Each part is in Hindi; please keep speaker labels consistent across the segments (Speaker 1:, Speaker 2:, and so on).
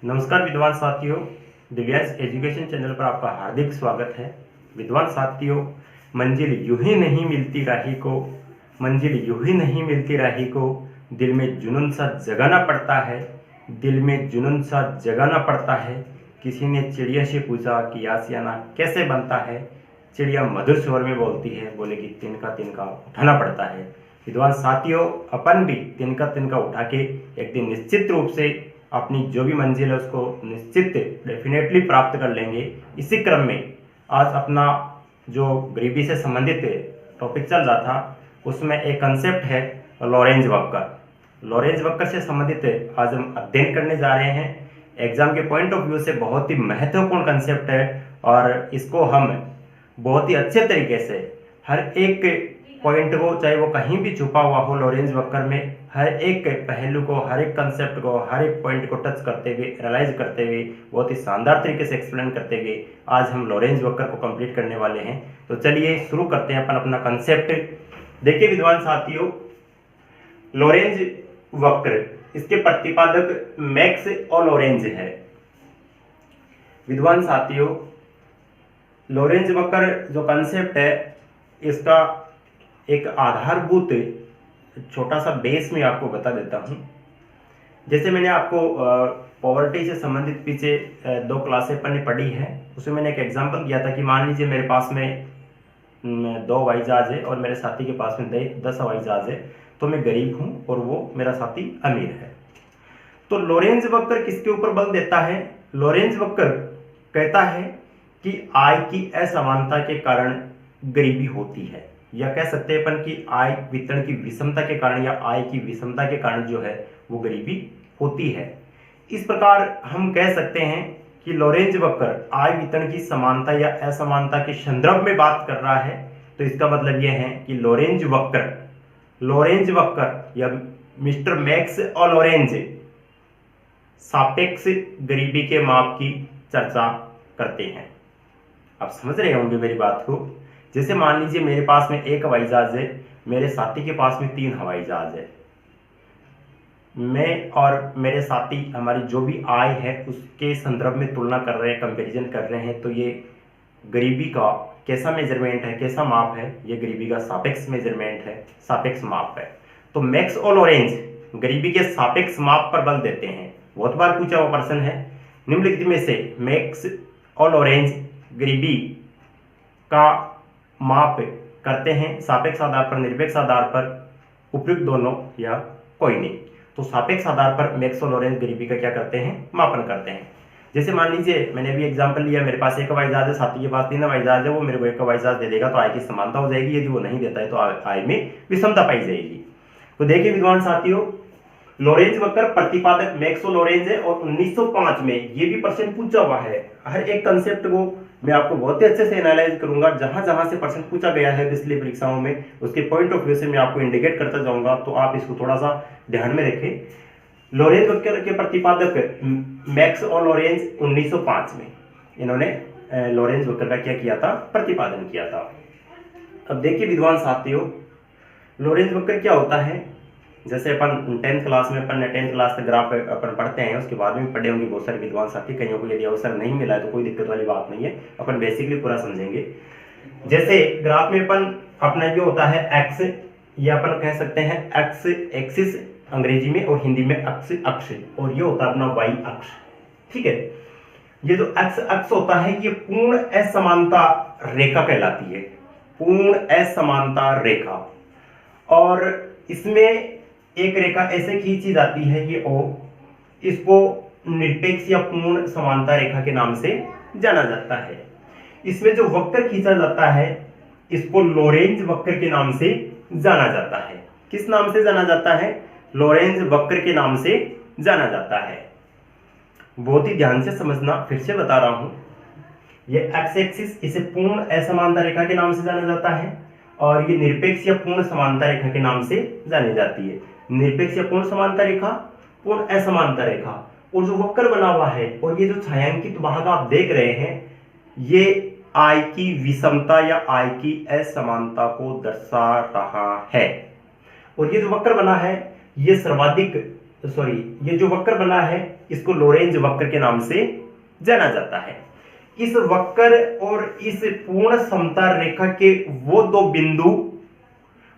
Speaker 1: नमस्कार विद्वान साथियों, दिव्यांश एजुकेशन चैनल पर आपका हार्दिक स्वागत है। विद्वान साथियों, मंजिल यूं ही नहीं मिलती राही को, मंजिल यूं ही नहीं मिलती राही को, दिल में जुनून सा जगाना पड़ता है, दिल में जुनून सा जगाना पड़ता है। किसी ने चिड़िया से पूछा कि आशियाना कैसे बनता है। चिड़िया मधुर स्वर में बोलती है, बोले कि तिनका तिनका उठाना पड़ता है। विद्वान साथियों, अपन भी तिनका तिनका उठा के एक दिन निश्चित रूप से अपनी जो भी मंजिल है उसको निश्चित डेफिनेटली प्राप्त कर लेंगे। इसी क्रम में आज अपना जो गरीबी से संबंधित टॉपिक चल रहा था उसमें एक कंसेप्ट है लॉरेंज वक्कर। लॉरेंज वक्कर से संबंधित आज हम अध्ययन करने जा रहे हैं। एग्जाम के पॉइंट ऑफ व्यू से बहुत ही महत्वपूर्ण कंसेप्ट है और इसको हम बहुत ही अच्छे तरीके से हर एक पॉइंट को, चाहे वो कहीं भी छुपा हुआ हो, लॉरेंज वक्कर में हर एक पहलू को, हर एक कंसेप्ट को, हर एक पॉइंट को टच करते हुए, एनालाइज करते हुए, बहुत ही शानदार तरीके से एक्सप्लेन करते हुए आज हम लॉरेंज वक्कर को कंप्लीट करने वाले हैं। तो चलिए शुरू करते हैं अपन अपना कंसेप्ट। देखिए विद्वान साथियों, लॉरेंज वक्र, इसके प्रतिपादक मैक्स और लॉरेंज है। विद्वान साथियों, लॉरेंज वक्र जो कंसेप्ट है इसका एक आधारभूत छोटा सा बेस में आपको बता देता हूं। जैसे मैंने आपको पॉवर्टी से संबंधित पीछे 2 क्लासें अपने पढ़ी है, उसमें मैंने एक एग्जांपल दिया था कि मान लीजिए मेरे पास में 2 हवाई जहाज है और मेरे साथी के पास में 10 हवाई जहाज है। तो मैं गरीब हूं और वो मेरा साथी अमीर है। तो लॉरेंज वक्र किसके ऊपर बल देता है? लॉरेंज वक्र कहता है कि आय की असमानता के कारण गरीबी होती है, या कह सकते हैं अपन कि आय वितरण की विषमता के कारण या आय की विषमता के कारण जो है वो गरीबी होती है। इस प्रकार हम कह सकते हैं कि लॉरेंज वक्र आय वितरण की समानता या असमानता के संदर्भ में बात कर रहा है। तो इसका मतलब यह है कि लॉरेंज वक्र या मिस्टर मैक्स और लॉरेंज सापेक्ष गरीबी के माप की चर्चा करते हैं। आप समझ रहे होंगे मेरी बात को। जैसे मान लीजिए मेरे पास में 1 हवाई जहाज है, मेरे साथी के पास में 3 हवाई जहाज है। मैं और मेरे साथी हमारी जो भी आय है उसके संदर्भ में तुलना कर रहे हैं, कंपैरिजन कर रहे हैं। तो ये गरीबी का कैसा मेजरमेंट है, कैसा माप है? ये गरीबी का सापेक्ष मेजरमेंट है, सापेक्ष माप है। तो मैक्स और लॉरेंज गरीबी के सापेक्ष माप पर बल देते हैं। बहुत बार पूछा हुआ प्रश्न है। निम्नलिखित में से मैक्स और लॉरेंज गरीबी का माप करते हैं सापेक्ष आधार पर, निरपेक्ष आधार पर, उपयुक्त दोनों या कोई नहीं। तो सापेक्ष आधार पर मैक्स और लॉरेंज गरीबी का क्या करते हैं? मापन करते हैं। जैसे मान लीजिए मैंने भी एग्जांपल लिया, मेरे पास 1 हवाई जहाज है, साथी के पास 3 हवाई जहाज है। वो मेरे को 1 हवाई जहाज दे देगा तो आय की समानता हो जाएगी। यदि वो नहीं देता है तो आय में विषमता पाई जाएगी। तो देखिए विद्वान साथियों, लॉरेंज वक्र प्रतिपादक मैक्स और लॉरेंज है और 1905 में ये भी प्रश्न पूछा हुआ है। हर एक कंसेप्ट को मैं आपको बहुत ही अच्छे से एनालाइज करूंगा। जहां जहां से प्रश्न पूछा गया है पिछली परीक्षाओं में, उसके पॉइंट ऑफ व्यू से मैं आपको इंडिकेट करता जाऊंगा। तो आप इसको थोड़ा सा ध्यान में रखें। लॉरेंज वक्र के प्रतिपादक मैक्स और लॉरेंज 1905 में इन्होंने लॉरेंज वक्र का क्या किया था? प्रतिपादन किया था। अब देखिए विद्वान साथियों, लॉरेंज वक्र क्या होता है? जैसे अपन 10th क्लास में, अपन 10th क्लास तक ग्राफ अपन पढ़ते हैं, उसके बाद में पढ़े होंगे बहुत सारे विद्वान साथी। कईयों को यदि अवसर नहीं मिला है तो कोई दिक्कत वाली बात नहीं है, अपन बेसिकली पूरा समझेंगे। जैसे ग्राफ में अपन अपना जो होता है एक्स, या अपन कह सकते हैं एक्स एक्सिस अंग्रेजी में, और हिंदी में अक्ष अक्ष, और ये होता है अपना वाई अक्ष। ठीक है, ये जो एक्स अक्ष होता है ये पूर्ण असमानता रेखा कहलाती है, पूर्ण असमानता रेखा। और इसमें एक रेखा ऐसे खींची जाती है, ये ओ, इसको निरपेक्ष या पूर्ण समानता रेखा के नाम से जाना जाता है। इसमें जो वक्र खींचा जाता है इसको लॉरेंज वक्र के नाम से जाना जाता है। किस नाम से जाना जाता है? लॉरेंज वक्र के नाम से जाना जाता है। बहुत ही ध्यान से समझना, फिर से बता रहा हूं। ये एक्स एक्सिस, इसे पूर्ण असमानता रेखा के नाम से जाना जाता है, और ये निरपेक्ष या पूर्ण समानता रेखा के नाम से जानी जाती है। निरपेक्ष या पूर्ण समानता रेखा, पूर्ण असमानता रेखा, और जो वक्र बना हुआ है और ये जो छायांकित भाग आप देख रहे हैं, ये आय की विषमता या आय की असमानता को दर्शा रहा है। और ये जो वक्र बना है ये सर्वाधिक, ये जो वक्र बना है इसको लोरेंज वक्र के नाम से जाना जाता है। इस वक्र और इस पूर्ण समता रेखा के वो दो बिंदु,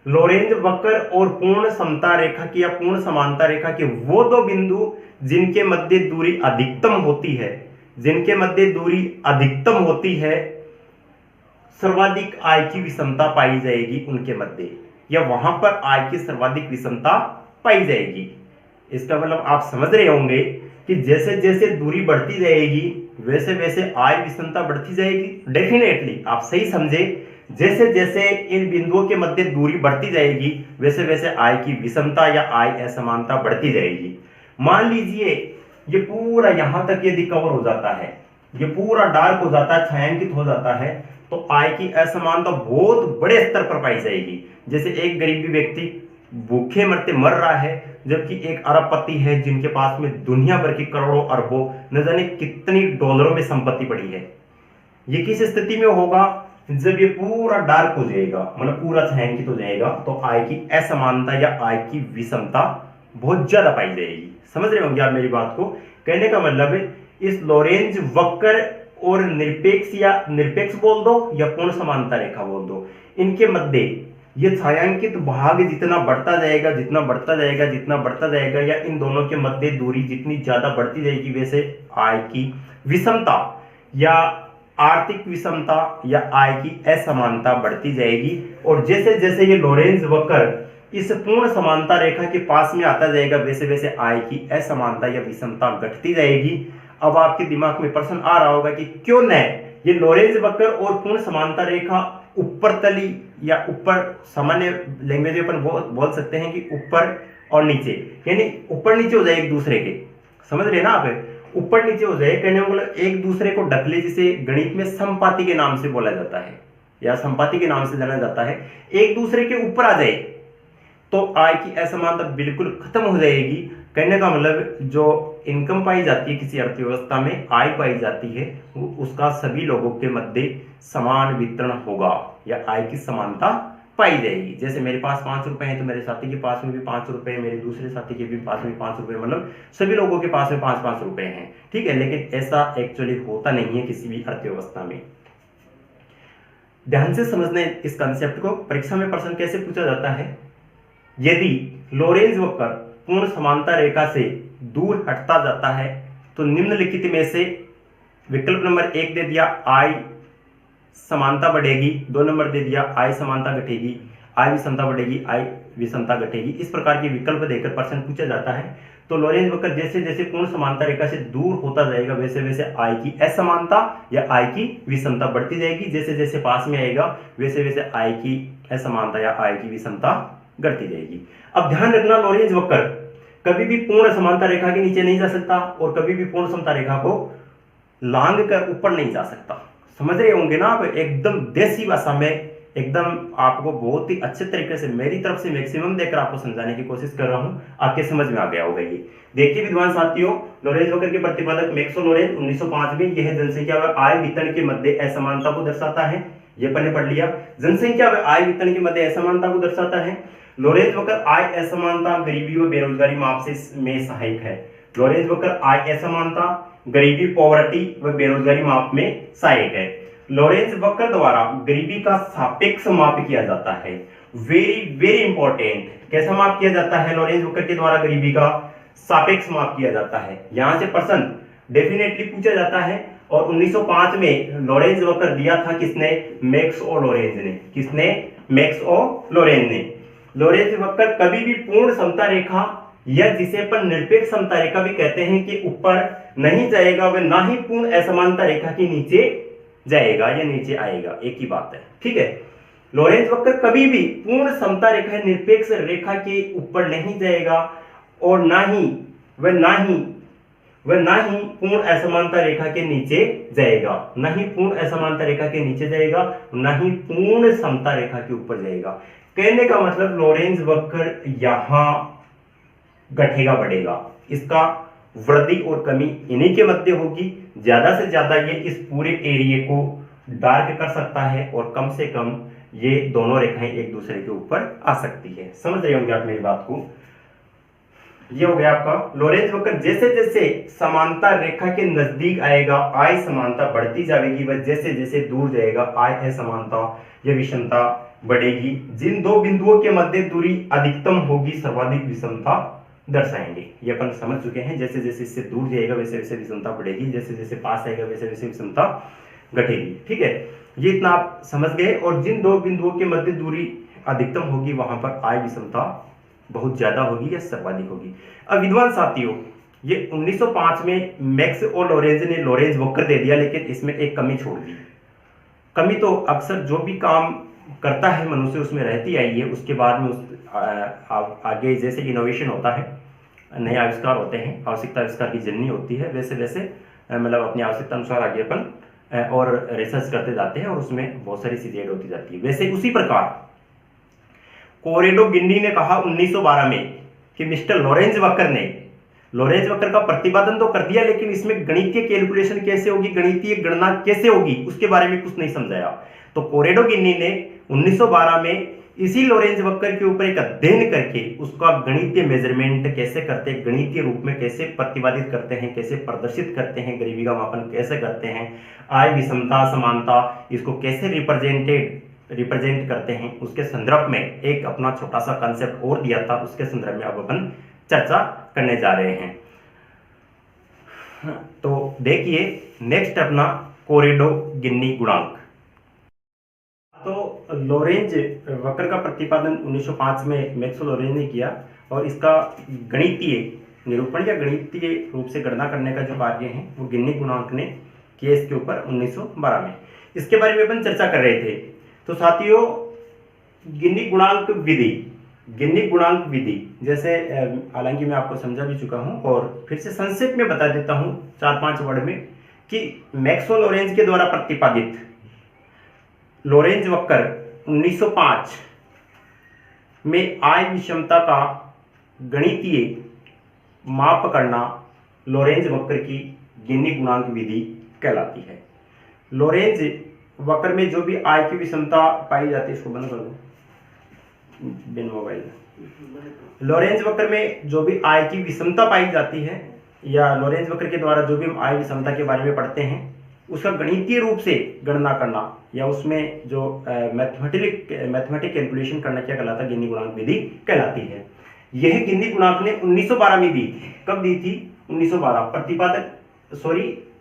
Speaker 1: लोरेंज वक्र और पूर्ण समता रेखा की या पूर्ण समानता रेखा के वो दो बिंदु जिनके मध्य दूरी अधिकतम होती है, जिनके मध्य दूरी अधिकतम होती है, सर्वाधिक आय की विषमता पाई जाएगी उनके मध्य, या वहां पर आय की सर्वाधिक विषमता पाई जाएगी। इसका मतलब आप समझ रहे होंगे कि जैसे जैसे दूरी बढ़ती जाएगी वैसे वैसे आय विषमता बढ़ती जाएगी। डेफिनेटली आप सही समझे, जैसे जैसे इन बिंदुओं के मध्य दूरी बढ़ती जाएगी वैसे वैसे आय की विषमता या आय असमानता बढ़ती जाएगी। मान लीजिए ये पूरा यहां तक यदि कवर हो जाता है, ये पूरा डार्क हो जाता है, छायांकित हो जाता है, तो आय की असमानता बहुत बड़े स्तर पर पाई जाएगी। जैसे एक गरीबी व्यक्ति भूखे मरते मर रहा है, जबकि एक अरबपति है जिनके पास में दुनिया भर की करोड़ों अरबों न जाने कितनी डॉलरों में संपत्ति पड़ी है। ये किस स्थिति में होगा? जब ये पूरा डार्क हो जाएगा, मतलब पूरा छायांकित हो जाएगा, तो आय की असमानता या आय की विषमता बहुत ज्यादा पाई जाएगी। समझ रहे होंगे आप मेरी बात को? कहने का मतलब है इस लोरेंज वक्र और निरपेक्ष या निरपेक्ष बोल दो या पूर्ण समानता रेखा बोल दो, इनके मध्य ये छायांकित भाग जितना बढ़ता जाएगा, जितना बढ़ता जाएगा, जितना बढ़ता जाएगा, या इन दोनों के मध्य दूरी जितनी ज्यादा बढ़ती जाएगी, वैसे आय की विषमता या आर्थिक विषमता या आय की असमानता बढ़ती जाएगी। और जैसे जैसे ये लोरेंज वक्र इस पूर्ण समानता रेखा के पास में आता जाएगा वैसे वैसे आय की असमानता या विषमता घटती जाएगी। अब आपके दिमाग में प्रश्न आ रहा होगा कि क्यों न ये लोरेंज वक्र और पूर्ण समानता रेखा ऊपर तली या ऊपर, सामान्य लैंग्वेज में अपन बोल सकते हैं कि ऊपर और नीचे, यानी ऊपर नीचे हो जाए एक दूसरे के। समझ रहे ना आप? ऊपर नीचे हो जाए कहने मतलब एक दूसरे को ढकले, जिसे गणित में समपाती के नाम से बोला जाता है या समपाती के नाम से जाना जाता है। एक दूसरे के ऊपर आ जाए तो आय की असमानता बिल्कुल खत्म हो जाएगी। कहने का मतलब जो इनकम पाई जाती है किसी अर्थव्यवस्था में, आय पाई जाती है, वो उसका सभी लोगों के मध्य समान वितरण होगा या आय की समानता पाई जाएगी। जैसे मेरे पास 5 रुपए हैं तो मेरे साथी के पास में भी 5 रुपए, मेरे दूसरे साथी के भी पास में 5 रुपए, मतलब सभी लोगों के पास में 5-5 रुपए हैं। ठीक है, लेकिन ऐसा एक्चुअली होता नहीं है किसी भी अर्थव्यवस्था में। ध्यान से समझना इस कंसेप्ट को। परीक्षा में प्रश्न कैसे पूछा जाता है? यदि लोरेंज वक्र पूर्ण समानता रेखा से दूर हटता जाता है तो निम्नलिखित में से विकल्प नंबर 1 दे दिया आय समानता बढ़ेगी, 2 नंबर दे दिया आय समानता घटेगी, आय विषमता बढ़ेगी, आय विषमता घटेगी। इस प्रकार के विकल्प देकर प्रश्न पूछा जाता है। तो लोरेंज वक्र जैसे जैसे पूर्ण समानता रेखा से दूर होता जाएगा वैसे वैसे आय की असमानता या आय की विषमता बढ़ती जाएगी। जैसे जैसे पास में आएगा वैसे वैसे आय की असमानता या आय की विषमता घटती जाएगी। अब ध्यान रखना, लोरेंज वक्र कभी भी पूर्ण समानता रेखा के नीचे नहीं जा सकता और कभी भी पूर्ण समता रेखा को लांघ कर ऊपर नहीं जा सकता। समझ रहे होंगे ना आप? एकदम देसी भाषा में एकदम आपको बहुत ही अच्छे तरीके से मेरी तरफ से मैक्सिमम देकर आपको समझाने की कोशिश कर रहा हूं, आपके समझ में आ गया होगा ये। देखिए विद्वान साथियों, लोरेंज वक्र के प्रतिपादक मैक्सो लोरेंज 1905 में यह जनसंख्या व आय वितरण के मध्य असमानता को दर्शाता है। ये पहले पढ़ लिया। जनसंख्या व आय वितरण के मध्य असमानता को दर्शाता है। लोरेंज वक्र आय असमानता, गरीबी व बेरोजगारी माप से में सहायक है। लोरेंज वक्र आय असमानता, गरीबी, पॉवर्टी व बेरोजगारी माप में सहायक है। लोरेंज वक्र द्वारा गरीबी का सापेक्ष माप किया जाता है। Very very important. कैसा माप किया जाता है? लोरेंज वक्र के द्वारा गरीबी का सापेक्ष माप किया जाता है। यहां से प्रश्न डेफिनेटली पूछा जाता है। और 1905 में लोरेंज वक्र दिया था किसने? मैक्स ओ लोरेंज ने। किसने? मैक्स ओ लोरेंज ने। लोरेंज वक्र कभी भी पूर्ण समता रेखा या जिसे अपन निरपेक्ष समता रेखा भी कहते हैं कि ऊपर नहीं जाएगा व ना ही पूर्ण असमानता रेखा के नीचे जाएगा या नीचे आएगा, एक ही बात है। ठीक है, लोरेंज वक्र कभी भी पूर्ण समता रेखा निरपेक्ष रेखा के ऊपर नहीं जाएगा और ना ही पूर्ण असमानता रेखा के नीचे जाएगा, ना ही पूर्ण असमानता रेखा के नीचे जाएगा, ना ही पूर्ण समता रेखा के ऊपर जाएगा। कहने का मतलब लोरेंज वक्र यहां घटेगा बढ़ेगा, इसका वृद्धि और कमी इन्हीं के मध्य होगी। ज्यादा से ज्यादा ये इस पूरे एरिया को डार्क कर सकता है और कम से कम ये दोनों रेखाएं एक दूसरे के ऊपर आ सकती है। समझ रहे होंगे आप मेरी बात को? ये हो गया आपका लोरेंज वक्र। जैसे जैसे समांतर रेखा के नजदीक आएगा आई समानता बढ़ती जाएगी, वह जैसे जैसे दूर जाएगा आई असमानता या विषमता बढ़ेगी। जिन दो बिंदुओं के मध्य दूरी अधिकतम होगी सर्वाधिक विषमता दर्शाएंगे। ये अपन समझ चुके हैं, जैसे जैसे इससे दूर जाएगा वैसे वैसे विषमता बढ़ेगी, जैसे जैसे पास आएगा वैसे वैसे विषमता घटेगी। ठीक है, ये इतना आप समझ गए। और जिन दो बिंदुओं के मध्य दूरी अधिकतम होगी वहां पर आई विषमता बहुत ज्यादा होगी या सर्वाधिक होगी। अब विद्वान साथियों, ये 1905 में मैक्स और लोरेंज ने लोरेंज वक्र दे दिया, लेकिन इसमें एक कमी छोड़ दी। कमी तो अक्सर जो भी काम करता है मनुष्य उसमें रहती आई है। उसके बाद में आगे जैसे इनोवेशन होता है, नए आविष्कार होते हैं, आवश्यकता आविष्कार की जननी होती है, वैसे वैसे मतलब अपनी आवश्यकता अनुसार आगे अपन और रिसर्च करते जाते हैं और उसमें बहुत सारी चीजें ऐड होती जाती है। वैसे उसी प्रकार कोरेडो गिन्नी ने कहा 1912 में कि मिस्टर लोरेंज वक्र ने लोरेंज वक्र का प्रतिपादन तो कर दिया, लेकिन इसमें गणितीय कैलकुलेशन कैसे होगी, गणितीय गणना कैसे होगी, उसके बारे में कुछ नहीं समझाया। तो कोरेडो गिन्नी ने 1912 में इसी लोरेंज वक्र के ऊपर एक अध्ययन करके उसका गणितीय मेजरमेंट कैसे करते हैं, गणितीय रूप में कैसे प्रतिपादित करते हैं, कैसे प्रदर्शित करते हैं, गरीबी का मापन कैसे करते हैं, आय विषमता समानता इसको कैसे रिप्रेजेंट करते हैं, उसके संदर्भ में एक अपना छोटा सा कंसेप्ट और दिया था। उसके संदर्भ में अब अपन चर्चा करने जा रहे हैं। तो देखिए नेक्स्ट अपना कोरेडो गिन्नी गुणांक। तो लोरेंज वक्र का प्रतिपादन 1905 में मैक्स लोरेंज ने किया और इसका गणितीय निरूपण या गणितीय रूप से गणना करने का जो कार्य है वो गिन्नी गुणांक ने किया इसके ऊपर 1912 में। इसके बारे में अपन चर्चा कर रहे थे। तो साथियों गिन्नी गुणांक विधि जैसे हालांकि मैं आपको समझा भी चुका हूं और फिर से संक्षेप में बता देता हूं 4-5 वर्ड में कि मैक्स और लोरेंज के द्वारा प्रतिपादित लोरेंज वक्र 1905 में आय विषमता का गणितीय माप करना लोरेंज वक्र की गिन्नी गुणांक विधि कहलाती है। लोरेंज वक्र में जो भी आय की विषमता पाई जाती है, इसको बंद कर दो बिन मोबाइल। लोरेंज वक्र में जो भी आय की विषमता पाई जाती है या लोरेंज वक्र के द्वारा जो भी हम आय विषमता के बारे में पढ़ते हैं उसका गणितीय रूप से गणना करना या उसमें जो मैथमेटिक कैलकुलेशन करना क्या कहलाता है, गिन्नी गुणांक विधि कहलाती है। यह गिन्नी गुणांक ने 1912 में दी। कब दी थी? 1912। प्रतिपादक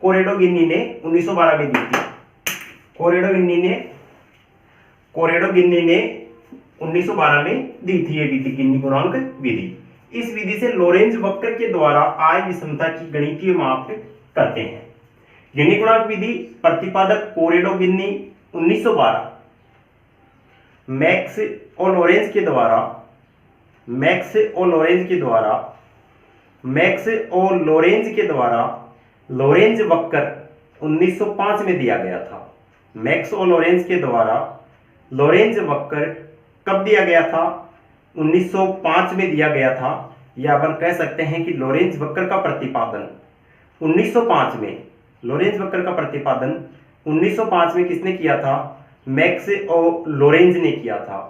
Speaker 1: कोरेडो गिन्नी ने 1912 में दी थी। कोरेडो गिन्नी ने 1912 में दी थी ये विधि, गिन्नी गुणांक विधि। इस विधि से लोरेंज वक्र के द्वारा आय विषमता की गणितीय माप करते हैं। गिन्नी गुणांक विधि प्रतिपादक कोरेडो गिन्नी 1912 मैक्स और लोरेंज के द्वारा लोरेंज वक्र 1905 में दिया गया था। मैक्स और लोरेंज के द्वारा लोरेंज वक्र कब दिया गया था? 1905 में दिया गया था। या अपन कह सकते हैं कि लोरेंज वक्र का प्रतिपादन 1905 में, लोरेंज वक्र का प्रतिपादन 1905 में किसने किया था? मैक्स और लोरेंज ने किया था।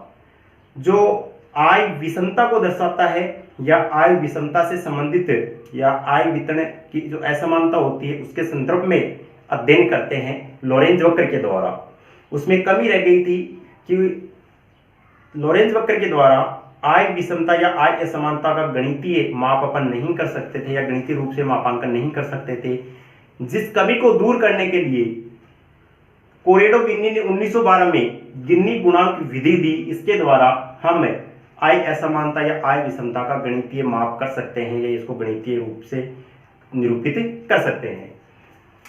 Speaker 1: जो आय विषमता को दर्शाता है या आय विषमता से संबंधित या आय वितरण की जो असमानता होती है उसके संदर्भ में अध्ययन करते हैं लोरेंज वक्र के द्वारा। उसमें कमी रह गई थी कि लोरेंज वक्र के द्वारा आय विषमता या आय असमानता का गणितीय माप अपन नहीं कर सकते थे या गणितीय रूप से मापांकन नहीं कर सकते थे। जिस कमी को दूर करने के लिए कोरेडो गिन्नी ने 1912 में गिन्नी गुणांक विधि दी। इसके द्वारा हम आय असमानता या आय विषमता का गणितीय माप कर सकते हैं या इसको गणितीय रूप से निरूपित कर सकते हैं।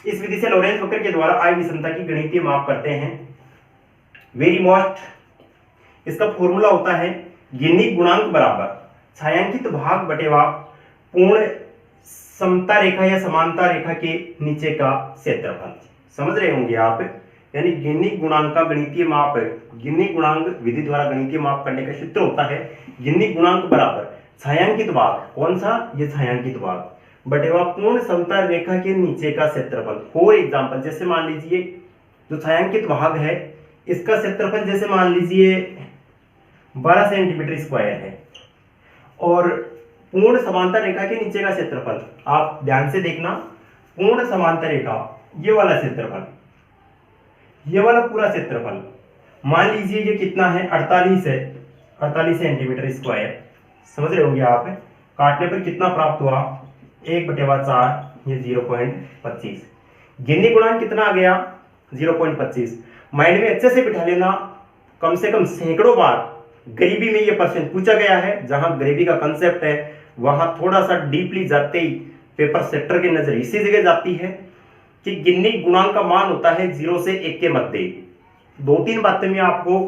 Speaker 1: इस विधि से लोरेंज वक्र के द्वारा आय विषमता की गणितीय माप करते हैं। वेरी मोस्ट इसका फॉर्मूला होता है गिन्नी गुणांक बराबर छायांकित भाग बटेवा पूर्ण समता रेखा या समांता रेखा के नीचे का क्षेत्रफल। समझ रहे होंगे आप, यानी गिन्नी गुणांक का गणितीय माप, गिन्नी गुणांक विधि द्वारा गणितीय माप करने का सूत्र होता है गिन्नी गुणांक बराबर छायांकित भाग, कौन सा? ये छायांकित भाग बटेवा पूर्ण समता रेखा के नीचे का क्षेत्रफल। फॉर एग्जाम्पल, जैसे मान लीजिए जो छायांकित भाग है इसका क्षेत्रफल जैसे मान लीजिए 12 सेंटीमीटर स्क्वायर है और पूर्ण समांतर रेखा के नीचे का क्षेत्रफल, आप ध्यान से देखना, पूर्ण समांतर रेखा ये वाला क्षेत्रफल, ये वाला पूरा क्षेत्रफल मान लीजिए ये कितना है, 48 है, 48 सेंटीमीटर स्क्वायर। समझ रहे होंगे आप, काटने पर कितना प्राप्त हुआ, 1/4, ये 0.25। गिननी गुणांक कितना आ गया, 0.25। माइंड में अच्छे से बिठा लेना, कम से कम सैकड़ों बार गरीबी में ये परसेंट पूछा गया है। जहां गरीबी का कंसेप्ट है वहां थोड़ा सा डीपली जाते ही पेपर सेक्टर की नजर इसी जगह जाती है कि गिननी गुणांक का मान होता है 0 से 1 के मध्य। 2-3 बातें मैं आपको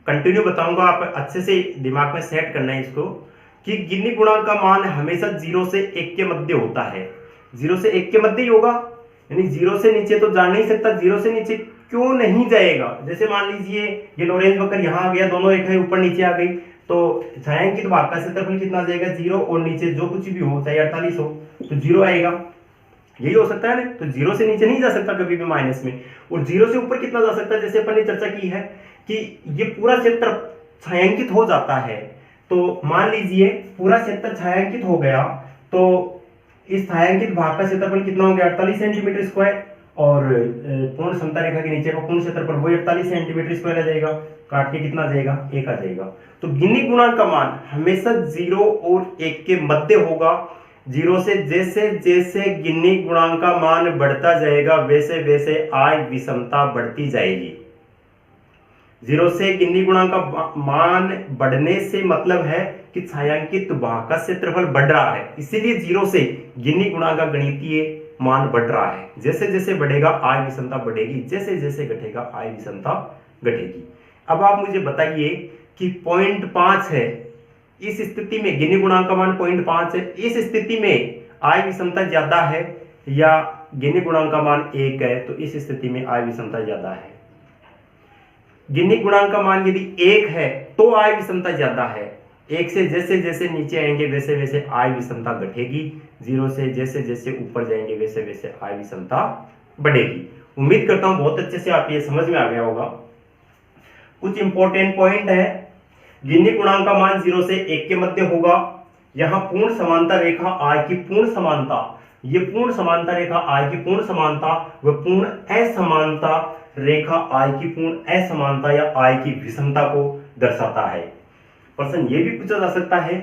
Speaker 1: कंटिन्यू बताऊंगा, आप अच्छे से दिमाग में सेट करना है इसको, कि गिननी गुणांक का मान हमेशा 0 से 1 के मध्य होता है। 0 से 1 के मध्य ही होगा, यानी 0 से नीचे तो जा नहीं सकता। 0 से नीचे क्यों नहीं जाएगा, जैसे मान लीजिए ये लोरेंज वक्र यहाँ आ गया, दोनों रेखाएं ऊपर नीचे आ गई, तो छायांकित भाग का क्षेत्रफल कितना जाएगा, 0, और नीचे जो कुछ भी हो, चाहे 48 हो तो 0 आएगा। यही हो सकता है ना, तो 0 से नीचे नहीं जा सकता कभी भी माइनस में। और 0 से ऊपर कितना जा सकता है, जैसे अपन ने चर्चा की है कि ये पूरा क्षेत्र छायांकित हो जाता है। तो मान लीजिए पूरा क्षेत्र छायांकित हो गया, तो इस छायांकित भाग का क्षेत्रफल कितना हो गया, 48 सेंटीमीटर स्क्वायर, और पूर्ण समता रेखा के नीचे का पूर्ण क्षेत्रफल वही 48 सेंटीमीटर स्क्वायर आ जाएगा। काट के कितना आ जाएगा, 1 आ जाएगा। तो गिननी गुणांक का मान हमेशा 0 और 1 के मध्य होगा। 0 से जैसे जैसे गिननी गुणांक का मान बढ़ता जाएगा वैसे वैसे आय विषमता बढ़ती जाएगी। 0 से गिननी गुणांक का मान बढ़ने से मतलब है कि छायांकित भाग का क्षेत्रफल बढ़ रहा है, इसीलिए 0 से गिननी गुणांक का गणितीय मान बढ़ रहा है। जैसे जैसे बढ़ेगा आय विषमता बढ़ेगी, जैसे जैसे घटेगा आय विषमता घटेगी। अब आप मुझे बताइए कि 0.5 है, इस स्थिति में गिननी गुणांक का मान 0.5 है, इस स्थिति में आय विषमता ज्यादा है या गिननी गुणांक का मान 1 है, तो इस स्थिति में आय विषमता ज्यादा है। गिननी गुणांक का मान यदि 1 है तो आय विषमता ज्यादा है। 1 से जैसे जैसे नीचे आएंगे वैसे वैसे आय विषमता घटेगी। 0 से जैसे जैसे ऊपर जाएंगे वैसे वैसे आय विषमता बढ़ेगी। उम्मीद करता हूं बहुत अच्छे से आप ये समझ में आ गया होगा। कुछ इंपॉर्टेंट पॉइंट है, गिननी गुणांक का मान 0 से 1 के मध्य होगा। यहां पूर्ण समांता रेखा आय की पूर्ण समानता, ये पूर्ण समांता रेखा आय की पूर्ण समानता व पूर्ण असमानता रेखा आय की पूर्ण असमानता या आय की विषमता को दर्शाता है। प्रश्न ये भी पूछा जा सकता है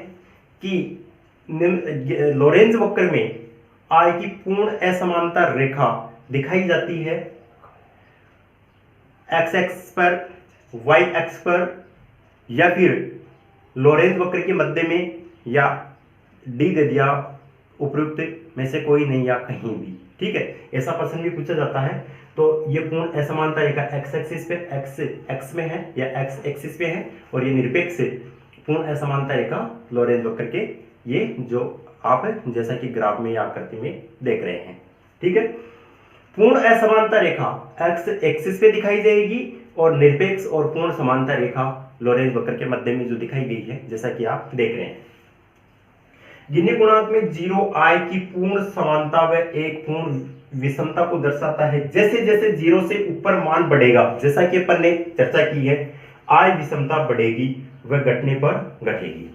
Speaker 1: कि लोरेंज वक्र में आय की पूर्ण असमानता रेखा दिखाई जाती है एक्स एक्स पर, वाई एक्स पर, या फिर लोरेंज वक्र के मध्य में, या डी दे दिया उपयुक्त में से कोई नहीं या कहीं भी। ठीक है, ऐसा प्रश्न भी पूछा जाता है। तो ये पूर्ण असमानता रेखा एक्स एक्सिस पे एक्स में है या एक्स एक्सिस पे है, और ये निरपेक्ष पूर्ण असमानता रेखा लोरेंज वक्र के, ये जो आप जैसा कि ग्राफ में या आकृति में देख रहे हैं। ठीक है, पूर्ण असमानता रेखा एक्स एक्सिस पे दिखाई जाएगी और निरपेक्ष और पूर्ण समानता रेखा लोरेंज वक्र के मध्य में जो दिखाई गई है, जैसा कि आप देख रहे हैं। गिननी गुणांक में 0 आय की पूर्ण समानता व 1 पूर्ण विषमता को दर्शाता है। जैसे जैसे 0 से ऊपर मान बढ़ेगा, जैसा कि अपन ने चर्चा की है, आय विषमता बढ़ेगी वह घटने पर घटेगी।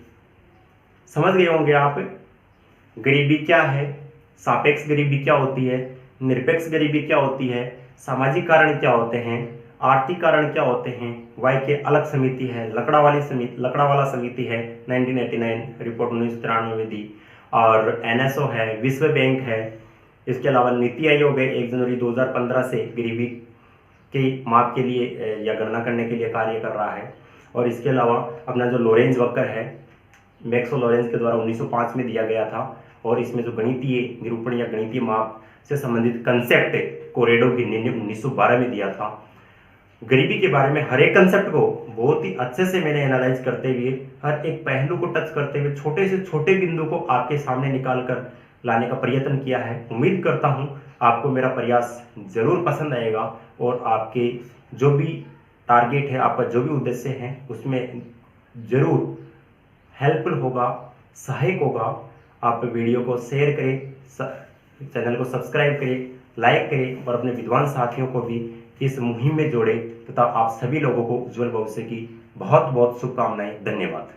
Speaker 1: समझ गए होंगे आप गरीबी क्या है, सापेक्ष गरीबी क्या होती है, निरपेक्ष गरीबी क्या होती है, सामाजिक कारण क्या होते हैं, आर्थिक कारण क्या होते हैं। वाई के अलग समिति है, लकड़ा वाला समिति है, 1989 रिपोर्ट 1993 में दी, और एनएसओ है, विश्व बैंक है। इसके अलावा नीति आयोग है, 1 जनवरी 2015 से गरीबी के माप के लिए या गणना करने के लिए कार्य कर रहा है। और इसके अलावा अपना जो लोरेंज वक्र है, मैक्सवेल लोरेंज के द्वारा 1905 में दिया गया था, और इसमें जो गणितीय निरूपण या गणितीय माप से संबंधित कंसेप्ट कोरेडो गिन्नी ने 1912 में दिया था। गरीबी के बारे में हर एक कंसेप्ट को बहुत ही अच्छे से मैंने एनालाइज करते हुए, हर एक पहलू को टच करते हुए, छोटे से छोटे बिंदु को आपके सामने निकाल कर लाने का प्रयत्न किया है। उम्मीद करता हूं आपको मेरा प्रयास जरूर पसंद आएगा, और आपके जो भी टारगेट है, आपका जो भी उद्देश्य है, उसमें जरूर हेल्पफुल होगा, सहायक होगा। आप वीडियो को शेयर करें, चैनल को सब्सक्राइब करें, लाइक करें, और अपने विद्वान साथियों को भी इस मुहिम में जोड़ें, तथा आप सभी लोगों को उज्जवल भविष्य की बहुत बहुत शुभकामनाएं। धन्यवाद।